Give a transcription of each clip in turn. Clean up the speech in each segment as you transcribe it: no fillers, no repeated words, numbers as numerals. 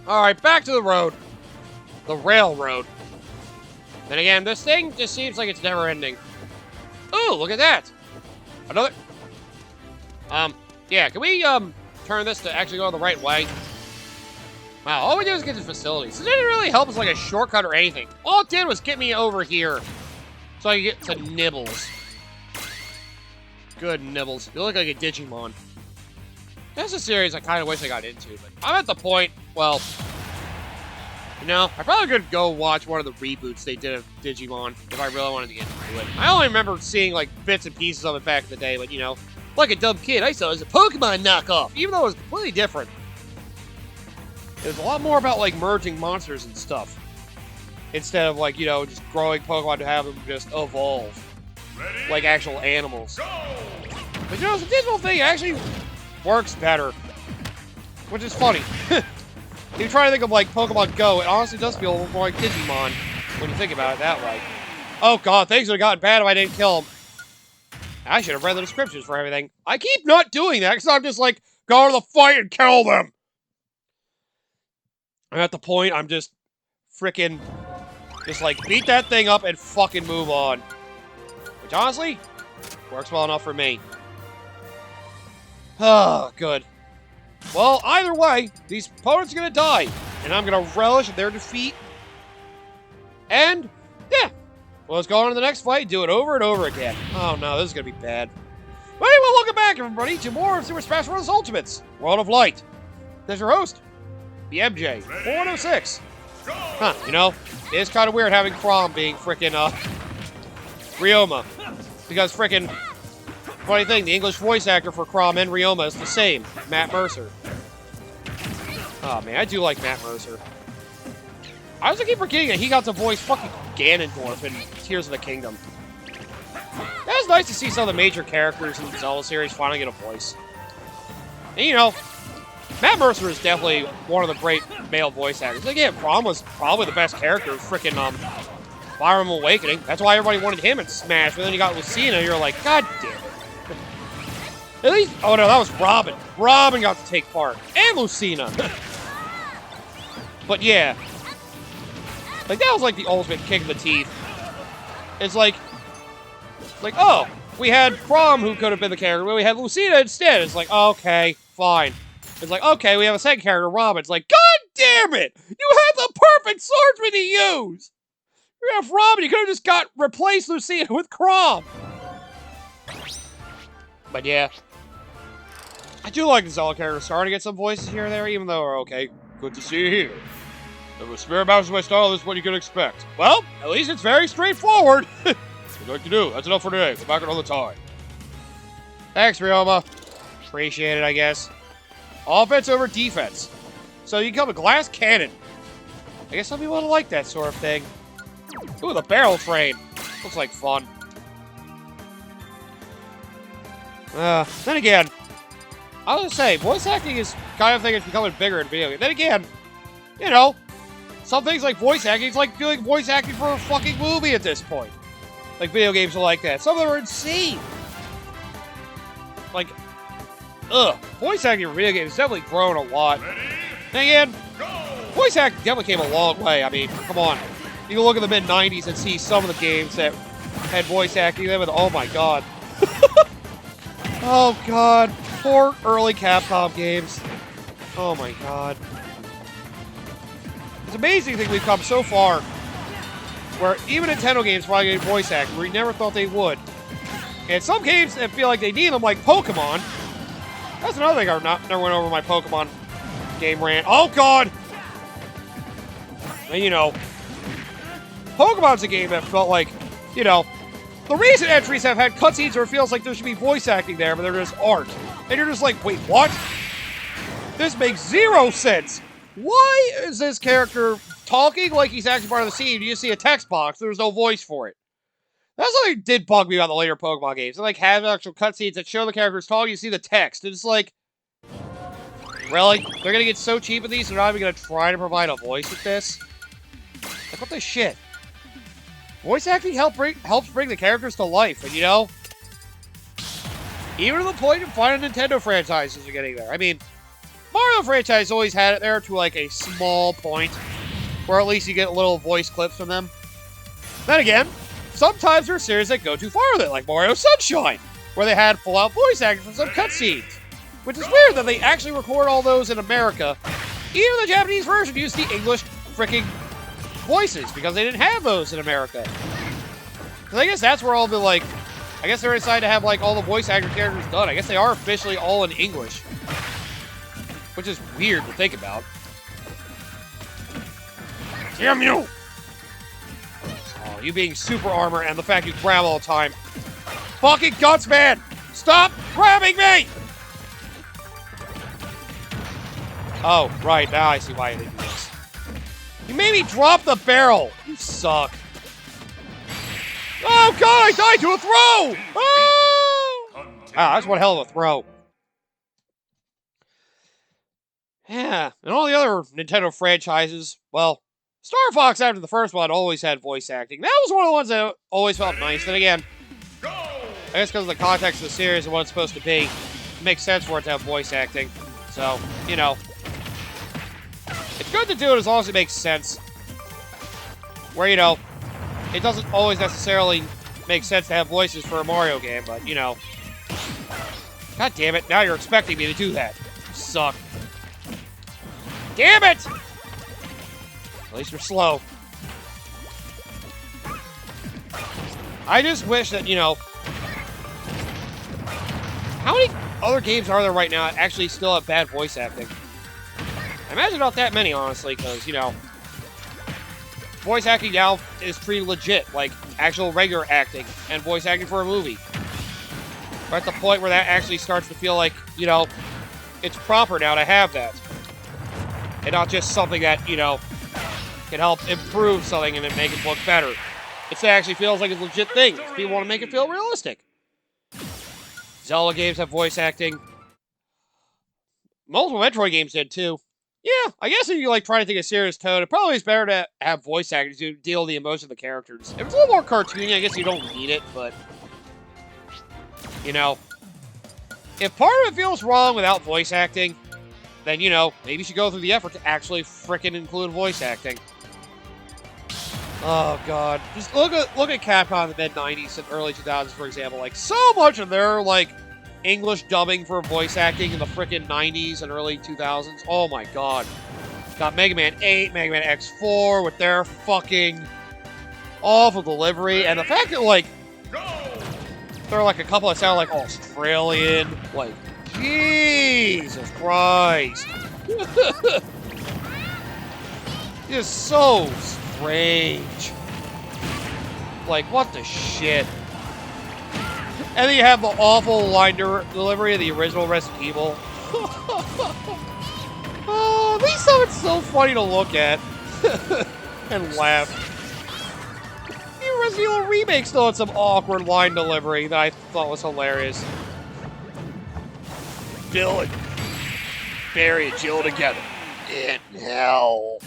Alright, back to the road. The railroad. Then again, this thing just seems like it's never ending. Ooh, look at that! Another... yeah, can we, turn this to actually go the right way? Wow, all we do is get to facilities. This didn't really help us like a shortcut or anything. All it did was get me over here. So I can get to Nibbles. Good Nibbles. You look like a Digimon. That's a series I kind of wish I got into, but I'm at the point, well... You know, I probably could go watch one of the reboots they did of Digimon if I really wanted to get into it. I only remember seeing, like, bits and pieces of it back in the day, but, you know, like a dumb kid, I saw it as a Pokemon knockoff, even though it was completely different. It was a lot more about, like, merging monsters and stuff. Instead of, like, you know, just growing Pokemon to have them just evolve. Ready? Like actual animals. Go! But, you know, the digital thing actually works better. Which is funny. If you try to think of, like, Pokemon Go, it honestly does feel more like Digimon when you think about it that way. Oh, God, things would have gotten bad if I didn't kill him. I should have read the descriptions for everything. I keep not doing that because I'm just like, go to the fight and kill them. I'm at the point I'm just freaking just like beat that thing up and fucking move on. Which honestly works well enough for me. Oh, good. Well, either way, these opponents are gonna die, and I'm gonna relish their defeat. And yeah, well, let's go on to the next fight, do it over and over again. Oh no, this is gonna be bad. But anyway, welcome back, everybody, to more of Super Smash Bros. Ultimates World of Light. There's your host, the MJ 4106. Huh? You know, it is kind of weird having Chrom being frickin' Ryoma, because frickin'. Funny thing, the English voice actor for Chrom and Ryoma is the same, Matt Mercer. Oh man, I do like Matt Mercer. I also keep forgetting that he got to voice fucking Ganondorf in Tears of the Kingdom. That was nice to see some of the major characters in the Zelda series finally get a voice. And you know, Matt Mercer is definitely one of the great male voice actors. Again, Chrom was probably the best character in frickin' Fire Emblem Awakening. That's why everybody wanted him in Smash, but then you got Lucina and you're like, God damn it. At least, oh no, that was Robin. Robin got to take part. And Lucina. But yeah. Like, that was like the ultimate kick in the teeth. It's like, oh, we had Chrom who could have been the character, but we had Lucina instead. It's like, okay, fine. It's like, okay, we have a second character, Robin. It's like, God damn it! You had the perfect swordsman to use! You have Robin, you could have just replaced Lucina with Chrom. But yeah. I do like the Zelda characters starting to get some voices here and there, even though they're okay. Good to see you here. If a spirit bounces my style, this is what you can expect. Well, at least it's very straightforward. What would you like to do? That's enough for today. Come back another time. Thanks, Ryoma. Appreciate it, I guess. Offense over defense. So you become a glass cannon. I guess some people don't like that sort of thing. Ooh, the barrel train. Looks like fun. Then again, I was gonna say, voice acting is kind of thing that's becoming bigger in video games. Then again, you know, some things like voice acting, it's like doing voice acting for a fucking movie at this point. Like, video games are like that. Some of them are insane. Like, voice acting for video games has definitely grown a lot. Then again, voice acting definitely came a long way. I mean, come on. You can look at the mid-90s and see some of the games that had voice acting in them, and oh my god. Oh god. Poor early Capcom games. Oh my god. It's amazing that we've come so far where even Nintendo games probably get voice acting where we never thought they would. And some games that feel like they need them, like Pokemon. That's another thing I never went over my Pokemon game rant. Oh god! And you know, Pokemon's a game that felt like, you know, the recent entries have had cutscenes where it feels like there should be voice acting there, but they're just art. And you're just like, wait, what? This makes zero sense. Why is this character talking like he's actually part of the scene? You just see a text box. There's no voice for it. That's what did bug me about the later Pokemon games. They like have actual cutscenes that show the characters talking. You see the text. And it's like, really? They're gonna get so cheap at these. They're not even gonna try to provide a voice with this. Like, what the shit? Voice acting helps bring the characters to life, and you know, even to the point of final Nintendo franchises are getting there. I mean, Mario franchise always had it there to, like, a small point, where at least you get little voice clips from them. Then again, sometimes there are series that go too far with it, like Mario Sunshine, where they had full-out voice acting for some cutscenes. Which is weird that they actually record all those in America. Even the Japanese version used the English freaking voices, because they didn't have those in America. Because I guess that's where all the, like, I guess they're decided to have, like, all the voice actor characters done. I guess they are officially all in English. Which is weird to think about. Damn you! Oh, you being super armor and the fact you grab all the time. Fucking guts, man! Stop grabbing me! Oh, right. Now I see why they do this. You made me drop the barrel! You suck. Oh, God! I died to a throw! Oh! Wow, that's one hell of a throw. Yeah, and all the other Nintendo franchises, well, Star Fox after the first one always had voice acting. That was one of the ones that always felt nice. Then again, I guess because of the context of the series and what it's supposed to be, it makes sense for it to have voice acting. So, you know, it's good to do it as long as it makes sense. Where, you know, it doesn't always necessarily make sense to have voices for a Mario game, but, you know. God damn it, now you're expecting me to do that. You suck. Damn it! At least you're slow. I just wish that, you know... How many other games are there right now that actually still have bad voice acting? I imagine not that many, honestly, because, you know... Voice acting now is pretty legit, like actual regular acting and voice acting for a movie. We're at the point where that actually starts to feel like, you know, it's proper now to have that. And not just something that, you know, can help improve something and then make it look better. It actually feels like a legit thing. People want to make it feel realistic. Zelda games have voice acting. Multiple Metroid games did too. Yeah, I guess if you like try to take a serious tone, it probably is better to have voice acting to deal with the emotion of the characters. If it's a little more cartoony, I guess you don't need it, but you know, if part of it feels wrong without voice acting, then, you know, maybe you should go through the effort to actually frickin' include voice acting. Oh, God. Just look at Capcom in the mid-90s and early 2000s, for example. Like, so much of their, like, English dubbing for voice acting in the frickin' 90s and early 2000s. Oh, my God. Got Mega Man 8, Mega Man X4 with their fucking awful delivery. And the fact that, like, there are, like, a couple that sound like Australian. Like, Jesus Christ. It's so strange. Like, what the shit? And then you have the awful line delivery of the original Resident Evil. Oh, these stuff it's so funny to look at. And laugh. The Resident Evil remake still had some awkward line delivery that I thought was hilarious. Bill and Barry and Jill together in hell.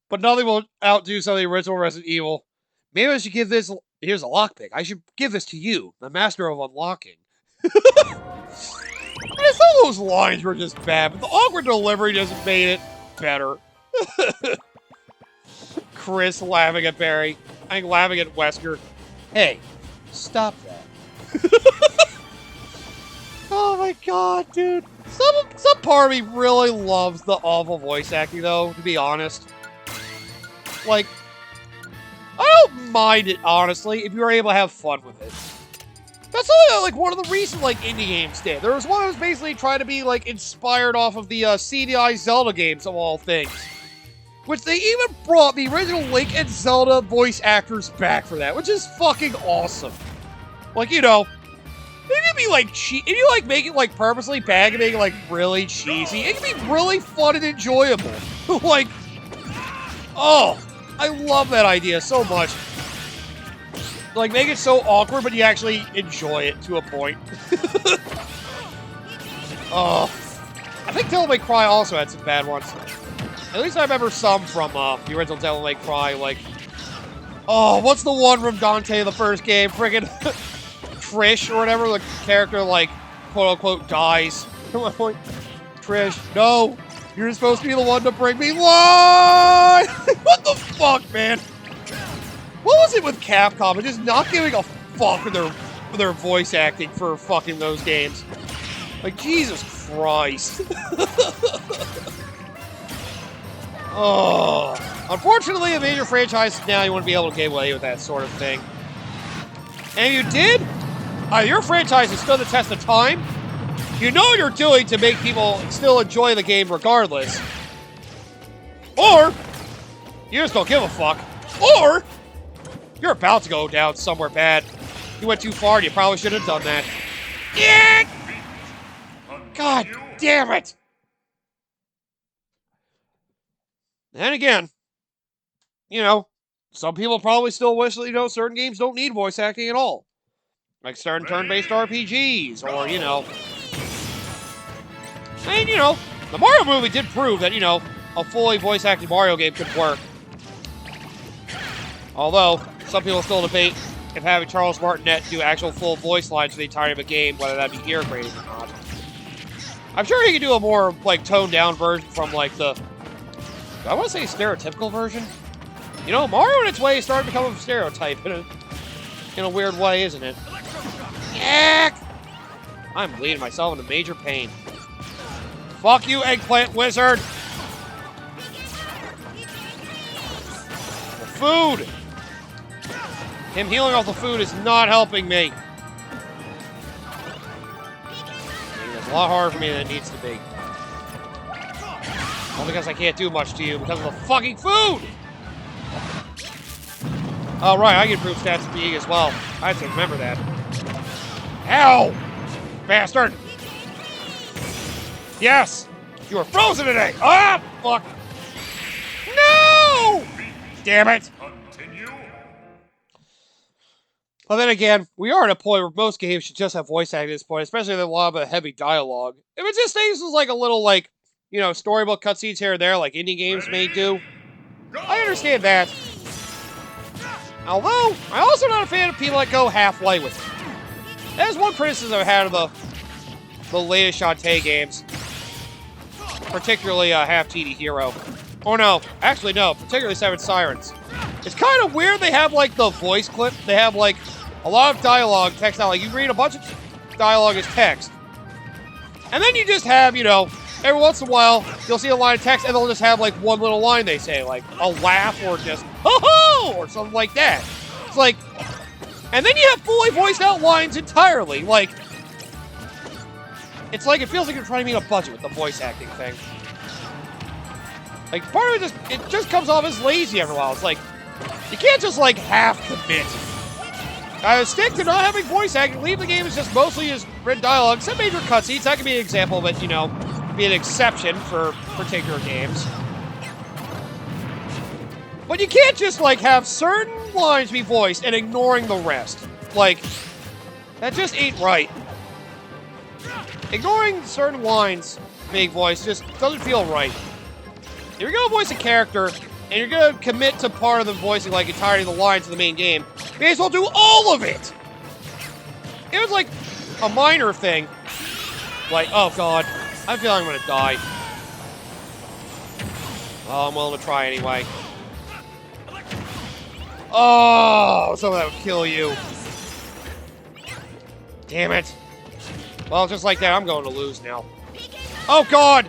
But nothing will outdo some of the original Resident Evil. Maybe I should give this... Here's a lockpick. I should give this to you, the master of unlocking. I mean, some of those lines were just bad, but the awkward delivery just made it better. Chris laughing at Barry. I'm laughing at Wesker. Hey, stop that. Oh my God, dude. Some part of me really loves the awful voice acting, though, to be honest. Like, I don't mind it, honestly, if you're able to have fun with it. That's only, like, one of the recent, like, indie games did. There was one that was basically trying to be, like, inspired off of the CDI Zelda games, of all things. Which they even brought the original Link and Zelda voice actors back for that, which is fucking awesome. Like, you know... It can be, like, if you, like, make it, like, purposely bad and make it, like, really cheesy, it can be really fun and enjoyable. Like, oh, I love that idea so much. Like, make it so awkward, but you actually enjoy it to a point. Oh, I think Devil May Cry also had some bad ones. At least I remember some from the original Devil May Cry, like, oh, what's the one from Dante in the first game? Friggin' Trish or whatever, the character, like, quote-unquote, dies. my point. Trish, no. You're supposed to be the one to bring me life. What the fuck, man? What was it with Capcom? Just not giving a fuck with their voice acting for fucking those games. Like, Jesus Christ. Oh. Unfortunately, a major franchise now you wouldn't be able to get away with that sort of thing. And if you did, your franchise has stood the test of time. You know what you're doing to make people still enjoy the game regardless. Or, you just don't give a fuck. Or, you're about to go down somewhere bad. You went too far and you probably shouldn't have done that. Yeah! God damn it! And again, you know, some people probably still wish that, you know, certain games don't need voice acting at all. Like certain turn-based RPGs, or, you know... And, you know, the Mario movie did prove that, you know, a fully voice-acted Mario game could work. Although, some people still debate if having Charles Martinet do actual full voice lines for the entirety of a game, whether that be ear grating or not. I'm sure he could do a more, like, toned-down version from, like, the... I want to say stereotypical version. You know, Mario in its way is starting to become a stereotype in a weird way, isn't it? Yak! I'm leading myself into major pain. Fuck you, eggplant wizard! The food! Him healing off the food is not helping me. It's a lot harder for me than it needs to be. All because I can't do much to you because of the fucking food! Oh, right, I can improve stats fatigue as well. I have to remember that. Ow! Bastard! Yes! You are frozen today! Ah! Fuck! No! Damn it! Well, then again, we are at a point where most games should just have voice acting at this point, especially with a lot of heavy dialogue. If it just things was like a little, like, you know, storybook cutscenes here and there, like indie games may do, I understand that. Although, I'm also not a fan of people that go half-light with it. That is one criticism I've had of the latest Shantae games. Particularly Half-TD Hero. Or no, actually no, particularly Seven Sirens. It's kind of weird they have, like, the voice clip. They have, like, a lot of dialogue text out. Like, you read a bunch of dialogue as text. And then you just have, you know, every once in a while, you'll see a line of text, and they'll just have, like, one little line they say. Like, a laugh, or just, ho-ho! Or something like that. It's like... And then you have fully voiced out lines entirely. Like... It's like, it feels like you're trying to meet a budget with the voice acting thing. Like, part of it just comes off as lazy every while. It's like, you can't just, like, half commit. Stick to not having voice acting. Leave the game as just mostly as written dialogue. Except major cutscenes. That could be an example of it, you know, be an exception for particular games. But you can't just, like, have certain lines be voiced and ignoring the rest. Like, that just ain't right. Ignoring certain lines being voiced just doesn't feel right. If you're gonna voice a character, and you're gonna commit to part of the voicing, like entirety of the lines of the main game, you may as well do all of it! It was like a minor thing. Like, oh god, I feel like I'm gonna die. Oh, I'm willing to try anyway. Oh, some of that would kill you. Damn it. Well, just like that, I'm going to lose now. Oh god!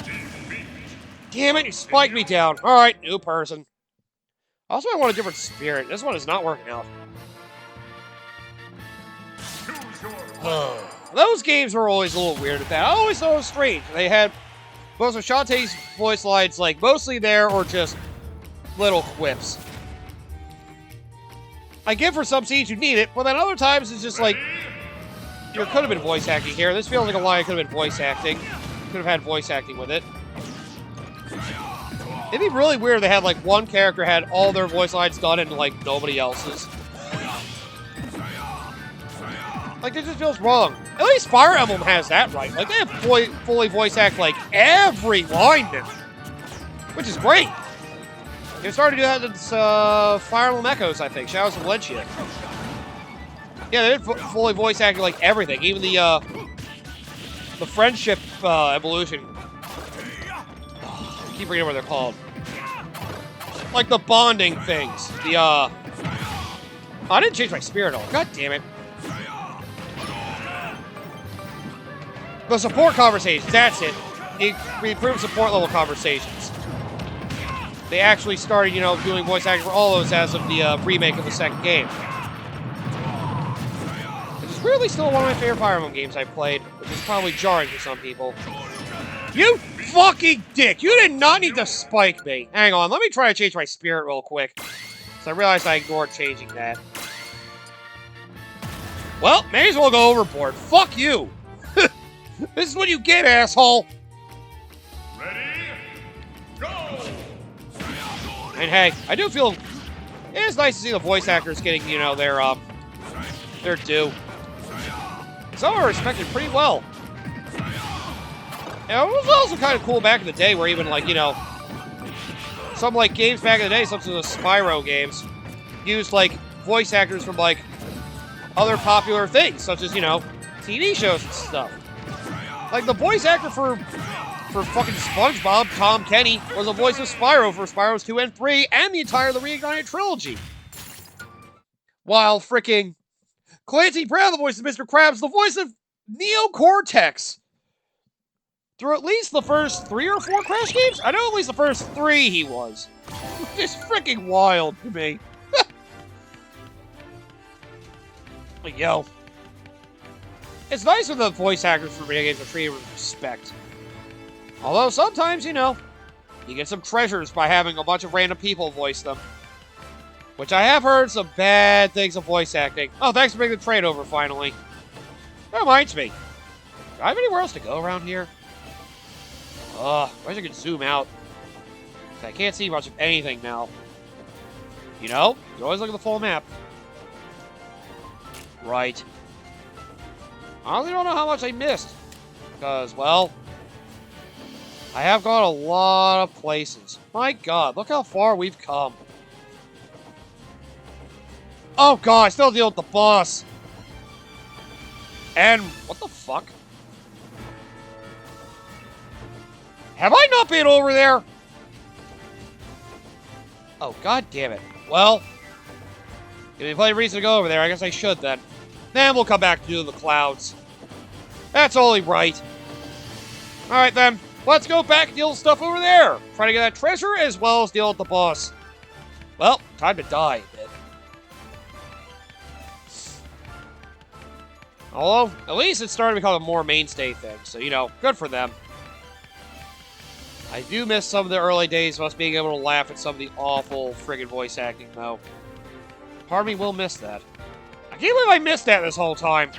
Damn it, you spiked me down. Alright, new person. Also, I want a different spirit. This one is not working out. Those games were always a little weird at that. I always thought it was strange. They had most of Shantae's voice lines, like, mostly there or just little quips. I get for some scenes you need it, but then other times it's just like, you know, could have been voice acting here. This feels like a line could have been voice acting. Could have had voice acting with it. It'd be really weird if they had, like, one character had all their voice lines done and, like, nobody else's. Like, it just feels wrong. At least Fire Emblem has that right. Like, they have fully voice act, like, every line now. Which is great. They started to do that in Fire Emblem Echoes, I think. Shadows of Valencia. Yeah, they did fully voice act, like, everything. Even the the friendship evolution. I keep forgetting what they're called. Like the bonding things. The oh, I didn't change my spirit at all. God damn it. The support conversations, that's it. We improved support level conversations. They actually started, you know, doing voice acting for all those as of the remake of the second game. It's really still one of my favorite Fire Emblem games I've played, which is probably jarring for some people. You fucking dick! You did not need to spike me! Hang on, let me try to change my spirit real quick. So I realized I ignored changing that. Well, may as well go overboard. Fuck you! This is what you get, asshole! Ready? Go! And hey, I do feel... It is nice to see the voice actors getting, you know, their due. Some are respected pretty well. And it was also kind of cool back in the day where even, like, you know, some, like, games back in the day, such as the Spyro games, used, like, voice actors from, like, other popular things, such as, you know, TV shows and stuff. Like, the voice actor for fucking SpongeBob, Tom Kenny, was the voice of Spyro for Spyro's 2 and 3, and the entire The Reignited trilogy. While freaking Clancy Brown, the voice of Mr. Krabs, the voice of Neo Cortex. Through at least the first 3 or 4 Crash games? I know at least the first 3 he was. It's freaking wild to me. But yo. It's nice when the voice actors for video games are treated with respect. Although sometimes, you know, you get some treasures by having a bunch of random people voice them. Which I have heard some bad things of voice acting. Oh, thanks for bringing the trade over, finally. That reminds me. Do I have anywhere else to go around here? Ugh, I wish I could zoom out. I can't see much of anything now. You know, you always look at the full map. Right. I honestly don't know how much I missed. Because, well, I have gone a lot of places. My god, look how far we've come. Oh god, I still deal with the boss. And, what the fuck? Have I not been over there? Oh, god damn it. Well, give me plenty of reason to go over there. I guess I should then. Then we'll come back to do the clouds. That's only right. Alright then, let's go back and deal with stuff over there. Try to get that treasure as well as deal with the boss. Well, time to die a bit. Although, at least it's starting to become a more mainstay thing, so, you know, good for them. I do miss some of the early days of us being able to laugh at some of the awful friggin' voice acting, though. Part of me will miss that. I can't believe I missed that this whole time.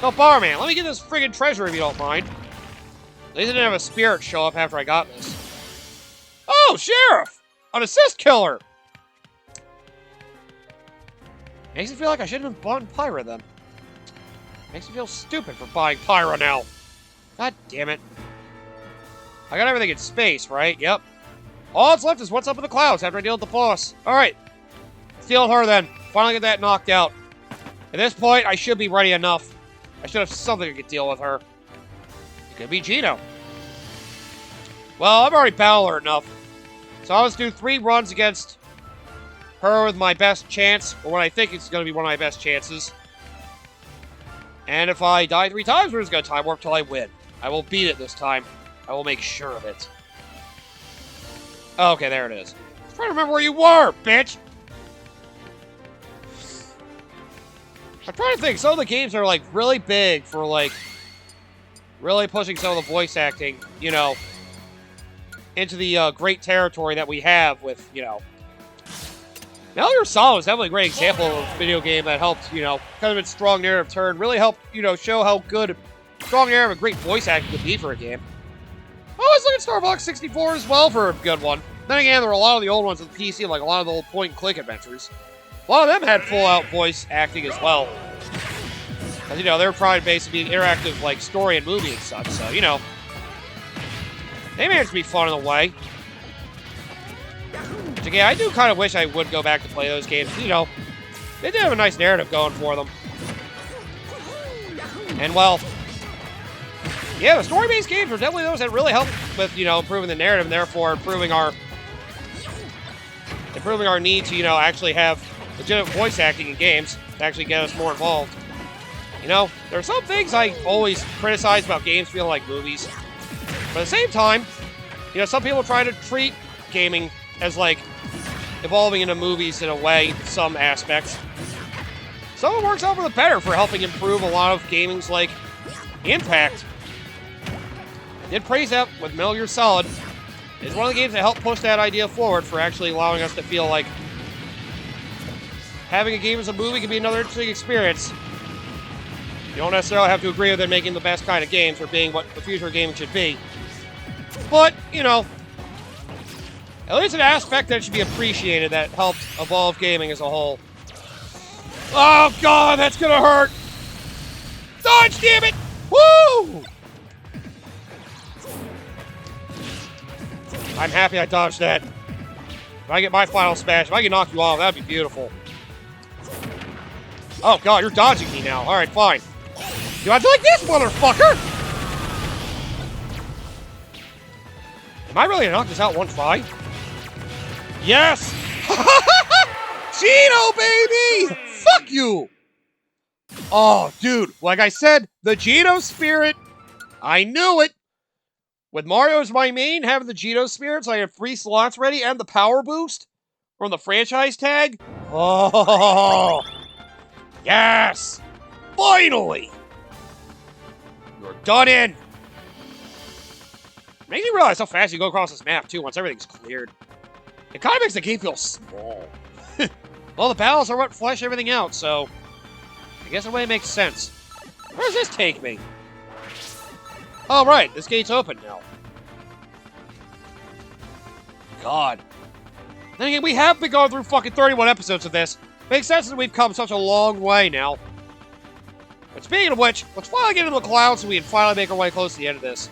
So, Barman, let me get this friggin' treasure if you don't mind. At least I didn't have a spirit show up after I got this. Oh, Sheriff! An assist killer! Makes me feel like I shouldn't have bought Pyra then. Makes me feel stupid for buying Pyra now. God damn it. I got everything in space, right? Yep. All that's left is what's up in the clouds after I deal with the boss. Alright. Let's deal with her then. Finally get that knocked out. At this point, I should be ready enough. I should have something that could deal with her. It could be Gino. Well, I've already battled her enough. So I'll just do 3 runs against her with my best chance, or what I think is going to be one of my best chances. And if I die 3 times, we're just going to time warp till I win. I will beat it this time. I will make sure of it. Okay, there it is. I was trying to remember where you were, bitch! I'm trying to think. Some of the games are, like, really big for, like, really pushing some of the voice acting, you know, into the great territory that we have with, you know... Metal Gear Solid is definitely a great example of a video game that helped, you know, kind of its strong narrative turn, really helped, you know, show how good strong narrative and great voice acting could be for a game. Oh, let's look at Star Fox 64 as well for a good one. Then again, there were a lot of the old ones on the PC, like a lot of the old point-and-click adventures. A lot of them had full-out voice acting as well. Because, you know, they were probably basically being interactive, like, story and movie and such, so, you know. They managed to be fun in a way. Which, again, I do kind of wish I would go back to play those games. You know, they did have a nice narrative going for them. And, well, Yeah, the story-based games are definitely those that really help with, improving the narrative and therefore improving our need to, actually have legitimate voice acting in games to actually get us more involved. There are some things I always criticize about games feeling like movies. But at the same time, some people try to treat gaming as, like, evolving into movies in a way, some aspects. Some of it works out for the better for helping improve a lot of gaming's, like, impact. I did praise that with Metal Gear Solid. It's one of the games that helped push that idea forward for actually allowing us to feel like having a game as a movie can be another interesting experience. You don't necessarily have to agree with it making the best kind of games or being what the future of gaming should be. But, at least an aspect that should be appreciated that helped evolve gaming as a whole. Oh, God, that's gonna hurt! Dodge, damn it! Woo! I'm happy I dodged that. If I get my final smash, if I can knock you off, that'd be beautiful. Oh, God, you're dodging me now. All right, fine. Do I like this, motherfucker? Am I really gonna knock this out one try? Yes! Gino, baby! Fuck you! Oh, dude, like I said, the Gino spirit, I knew it. With Mario as my main, having the Gino spirit, so I have 3 slots ready, and the power boost from the franchise tag. Oh, yes! Finally! You're done in! Makes you realize how fast you go across this map, too, once everything's cleared. It kind of makes the game feel small. Well, the battles are what flesh everything out, so I guess in a way it makes sense. Where does this take me? Oh, right, this gate's open now. God. Then again, we have been going through fucking 31 episodes of this. Makes sense that we've come such a long way now. But speaking of which, let's finally get into the clouds so we can finally make our way close to the end of this.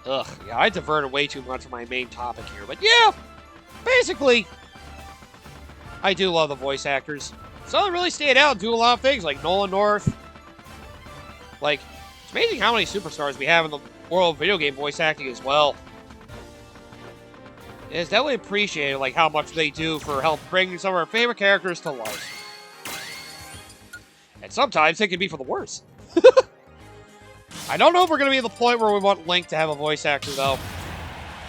Ugh, yeah, I diverted way too much from my main topic here. But yeah, basically, I do love the voice actors. Some of them really stand out and do a lot of things, like Nolan North. Like, it's amazing how many superstars we have in the world of video game voice acting as well. It's definitely appreciated, like, how much they do for help bringing some of our favorite characters to life. And sometimes it can be for the worse. I don't know if we're going to be at the point where we want Link to have a voice actor, though.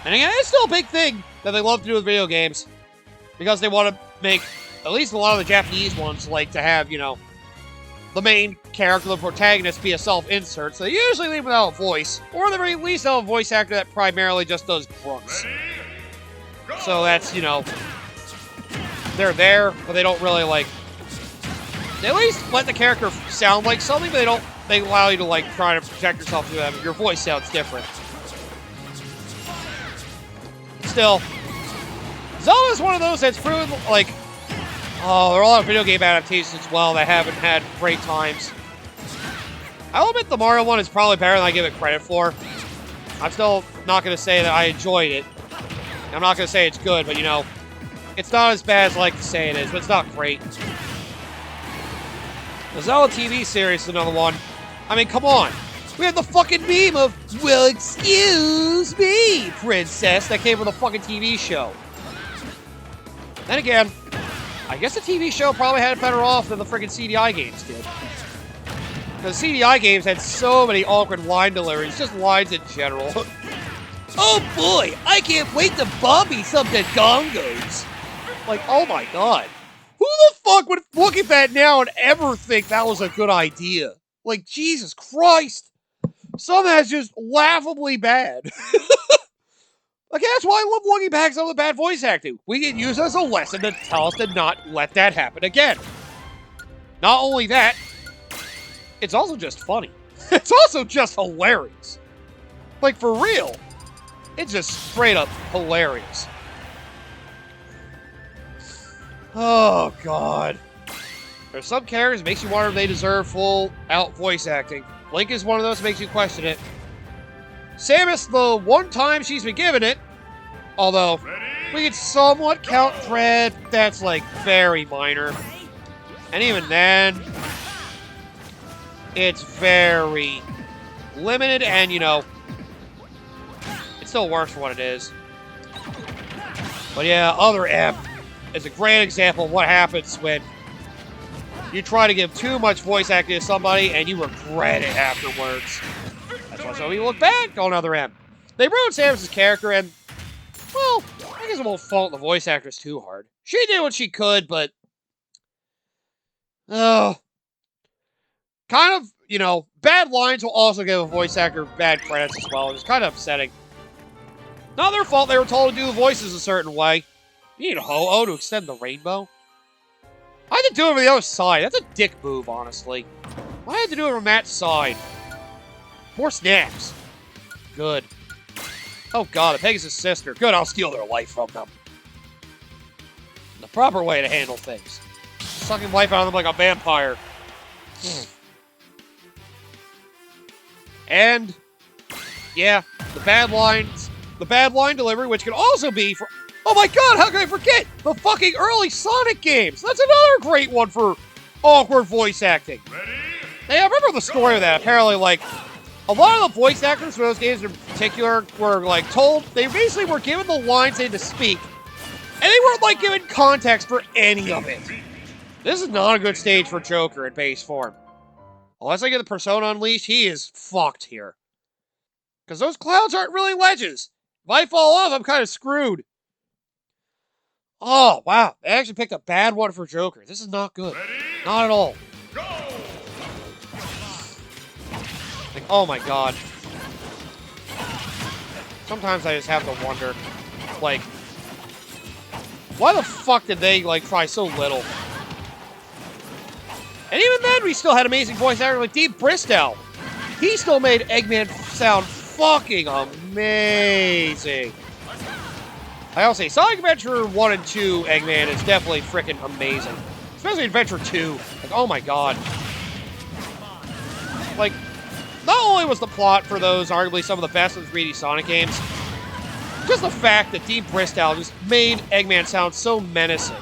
And again, it's still a big thing that they love to do with video games. Because they want to make, at least a lot of the Japanese ones, like to have, the main character, the protagonist, be a self-insert. So they usually leave without a voice. Or at the very least, have a voice actor that primarily just does grunts. So that's, they're there, but they don't really, like... They at least let the character sound like something, but they allow you to, like, try to protect yourself through them. Your voice sounds different. Still, Zelda's one of those that's proven, like... Oh, there are a lot of video game adaptations as well that haven't had great times. I'll admit the Mario one is probably better than I give it credit for. I'm still not going to say that I enjoyed it. I'm not going to say it's good, but, it's not as bad as I like to say it is, but it's not great. The Zelda TV series is another one. I mean, come on. We had the fucking meme of, well, excuse me, princess, that came from the fucking TV show. Then again, I guess the TV show probably had it better off than the freaking CDI games did. Because CDI games had so many awkward line deliveries, just lines in general. Oh boy, I can't wait to bomb me some Dagongos. Like, oh my god. Who the fuck would look at that now and ever think that was a good idea? Like, Jesus Christ. Some that's just laughably bad. Okay, that's why I love looking back at some of the bad voice acting. We can use it as a lesson to tell us to not let that happen again. Not only that, it's also just funny. It's also just hilarious. Like, for real. It's just straight up hilarious. Oh, God. There's some characters that makes you wonder if they deserve full-out voice acting. Link is one of those that makes you question it. Samus, the one time she's been given it, although we could somewhat count Dread, that's, like, very minor. And even then... It's very limited, and, you know, it still works for what it is. But yeah, Other M is a great example of what happens when you try to give too much voice acting to somebody and you regret it afterwards. That's why some people look back on Other M. They ruined Samus's character, and, well, I guess I won't fault the voice actress too hard. She did what she could, but, kind of, you know, bad lines will also give a voice actor bad credits as well. It's kind of upsetting. Not their fault they were told to do the voices a certain way. You need a Ho-Oh to extend the rainbow? I had to do it on the other side. That's a dick move, honestly. Why had to do it on Matt's side? More snacks. Good. Oh god, the Pegasus sister. Good, I'll steal their life from them. The proper way to handle things. Sucking life out of them like a vampire. And, yeah, the bad lines. The bad line delivery, which can also be for... Oh my god, how can I forget? The fucking early Sonic games! That's another great one for awkward voice acting. Ready? Hey, I remember the story of that. Apparently, like, a lot of the voice actors for those games in particular were, like, told... They basically were given the lines they had to speak, and they weren't, like, given context for any of it. This is not a good stage for Joker in base form. Unless I get the Persona Unleashed, he is fucked here. Because those clouds aren't really ledges. If I fall off, I'm kind of screwed. Oh, wow. They actually picked a bad one for Joker. This is not good. Ready? Not at all. Go! Like, oh my god. Sometimes I just have to wonder, like, why the fuck did they, like, try so little? And even then, we still had amazing voice actors like Dean Bristow. He still made Eggman sound fucking amazing. I'll say, Sonic Adventure 1 and 2 Eggman is definitely freaking amazing. Especially Adventure 2. Like, oh my god. Like, not only was the plot for those arguably some of the best of the 3D Sonic games, just the fact that Dean Bristow just made Eggman sound so menacing.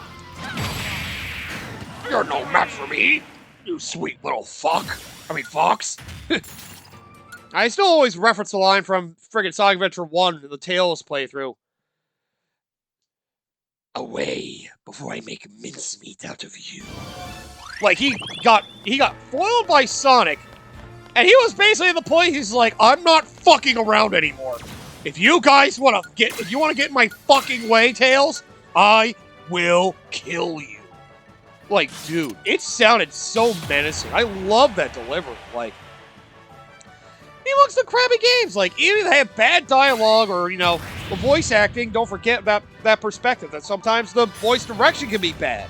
You're no match for me, you sweet little fox. I still always reference the line from friggin' Sonic Adventure 1 in the Tails playthrough. Away before I make mincemeat out of you. Like, he got foiled by Sonic, and he was basically at the point he's like, I'm not fucking around anymore. If you guys want to get in my fucking way, Tails, I will kill you. Like, dude, it sounded so menacing. I love that delivery. Like, he looks at crappy games. Like, even if they have bad dialogue or, you know, the voice acting, don't forget about that perspective, that sometimes the voice direction can be bad.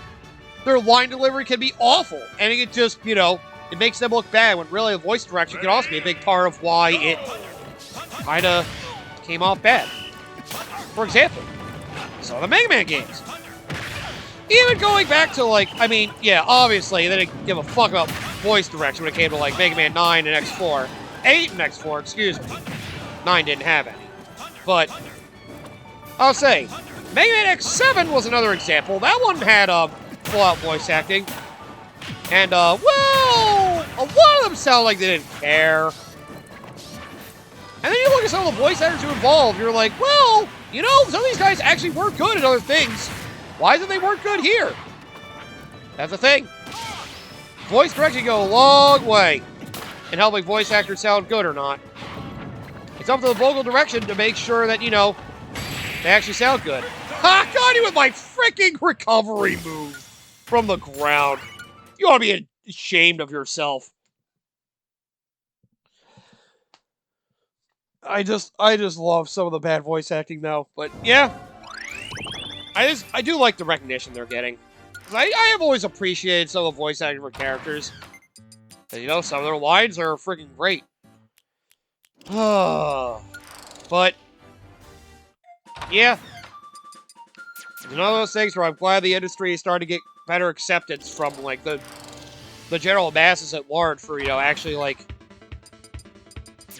Their line delivery can be awful. And it just, you know, it makes them look bad when really the voice direction can also be a big part of why it kind of came off bad. For example, some of the Mega Man games. Even going back to, like, I mean, yeah, obviously, they didn't give a fuck about voice direction when it came to, like, Mega Man 9 and X4. 8 and X4, excuse me. 9 didn't have any. But, I'll say, Mega Man X7 was another example. That one had, full-out voice acting. And, well, a lot of them sound like they didn't care. And then you look at some of the voice actors who were involved, you're like, well, you know, some of these guys actually were good at other things. Why is it they weren't good here? That's the thing. Voice direction go a long way in helping voice actors sound good or not. It's up to the vocal direction to make sure that, you know, they actually sound good. Ha! Got you with my freaking recovery move from the ground. You ought to be ashamed of yourself. I just love some of the bad voice acting though. But yeah, I do like the recognition they're getting. I have always appreciated some of the voice acting for characters. And, you know, some of their lines are freaking great. But yeah, it's one of those things where I'm glad the industry is starting to get better acceptance from, like, the general masses at large for, you know, actually, like,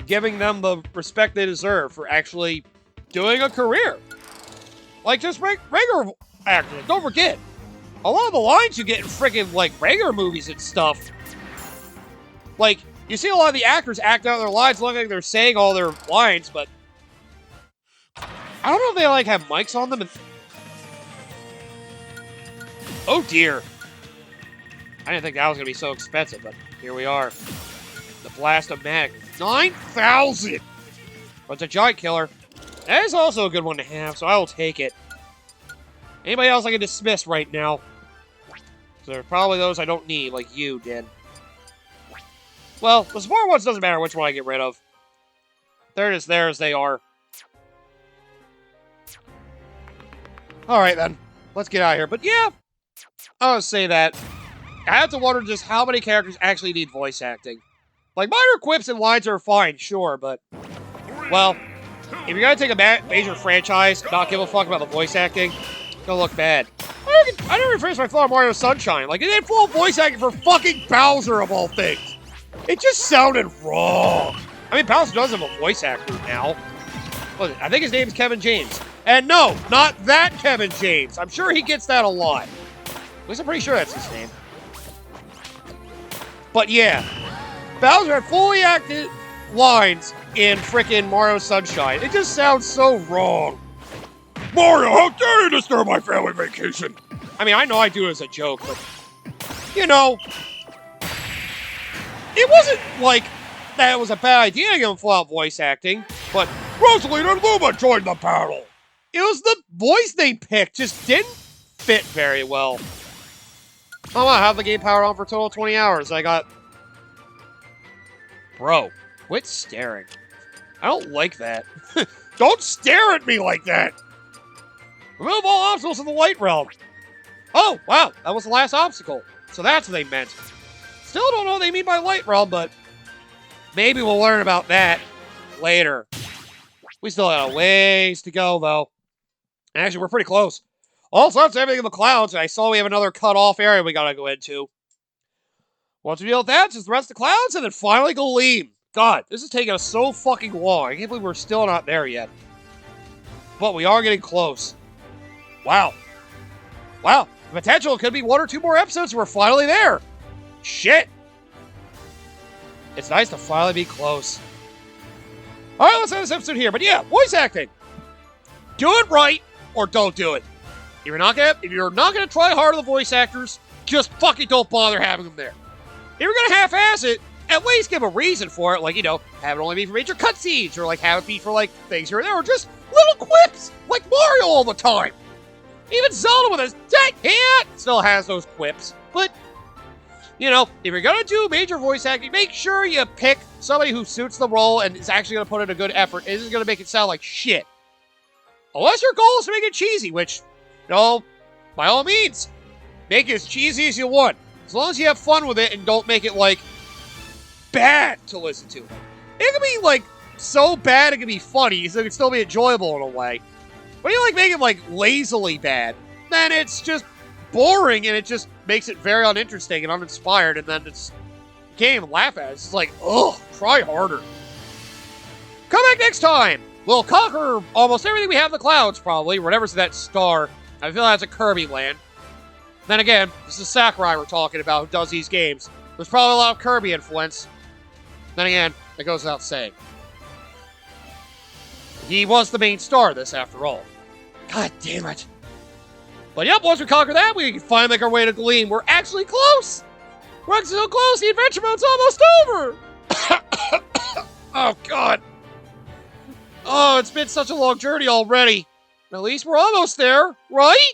giving them the respect they deserve for actually doing a career. Like, just regular actors. Don't forget, a lot of the lines you get in freaking, like, regular movies and stuff, like, You see a lot of the actors act out their lines looking like they're saying all their lines, but I don't know if they, like, have mics on them. And... Oh, dear. I didn't think that was going to be so expensive, but here we are. The Blast-O-Matic. 9,000! But it's a giant killer. That is also a good one to have, so I will take it. Anybody else I can dismiss right now? So there are probably those I don't need, like you did. Well, the support ones doesn't matter which one I get rid of. They're just there as they are. Alright then. Let's get out of here. But yeah, I'll say that. I have to wonder just how many characters actually need voice acting. Like, minor quips and lines are fine, sure, but... Well, if you're gonna take a major franchise and not give a fuck about the voice acting, it's gonna look bad. I never finished my thought of Mario Sunshine. Like, it had full voice acting for fucking Bowser, of all things. It just sounded wrong. I mean, Bowser does have a voice actor now. I think his name is Kevin James. And no, not that Kevin James. I'm sure he gets that a lot. At least I'm pretty sure that's his name. But yeah, Bowser had fully acted lines in frickin' Mario Sunshine. It just sounds so wrong. Mario, how dare you disturb my family vacation? I mean, I know I do it as a joke, but, you know, it wasn't like that was a bad idea to give him full-out voice acting, but Rosalina and Luma joined the battle. It was the voice they picked just didn't fit very well. Oh, I have the game powered on for a total of 20 hours. I got... Bro, quit staring. I don't like that. Don't stare at me like that! Remove all obstacles in the light realm. Oh, wow, that was the last obstacle. So that's what they meant. Still don't know what they mean by light realm, but maybe we'll learn about that later. We still got a ways to go, though. Actually, we're pretty close. Also, that's everything in the clouds, and I saw we have another cut-off area we gotta go into. Once we deal with that, just the rest of the clouds, and then finally Gleam. God, this is taking us so fucking long. I can't believe we're still not there yet. But we are getting close. Wow. Wow. The potential could be 1 or 2 more episodes and we're finally there. Shit. It's nice to finally be close. Alright, let's end this episode here. But yeah, voice acting. Do it right or don't do it. If you're not gonna try hard on the voice actors, just fucking don't bother having them there. If you're gonna half-ass it, at least give a reason for it, like, you know, have it only be for major cutscenes, or like have it be for like things here and there, or just little quips, like Mario all the time. Even Zelda with his dead hat still has those quips. But, you know, if you're gonna do major voice acting, make sure you pick somebody who suits the role and is actually gonna put in a good effort, and isn't gonna make it sound like shit. Unless your goal is to make it cheesy, which, you know, by all means, make it as cheesy as you want. As long as you have fun with it and don't make it, like, bad to listen to. It can be, like, so bad it can be funny, so it can still be enjoyable in a way. When you, like, make it, like, lazily bad, then it's just boring and it just makes it very uninteresting and uninspired, and then it's... You can't even laugh at it. It's like, ugh, try harder. Come back next time! We'll conquer almost everything we have in the clouds, probably. Whatever's that star. I feel that's a Kirby land. Then again, this is Sakurai we're talking about, who does these games. There's probably a lot of Kirby influence. Then again, it goes without saying. He was the main star of this, after all. God damn it. But yep, once we conquer that, we can finally make our way to Gleam. We're actually close! We're actually so close, the adventure mode's almost over! Oh, God. Oh, it's been such a long journey already. At least we're almost there, right?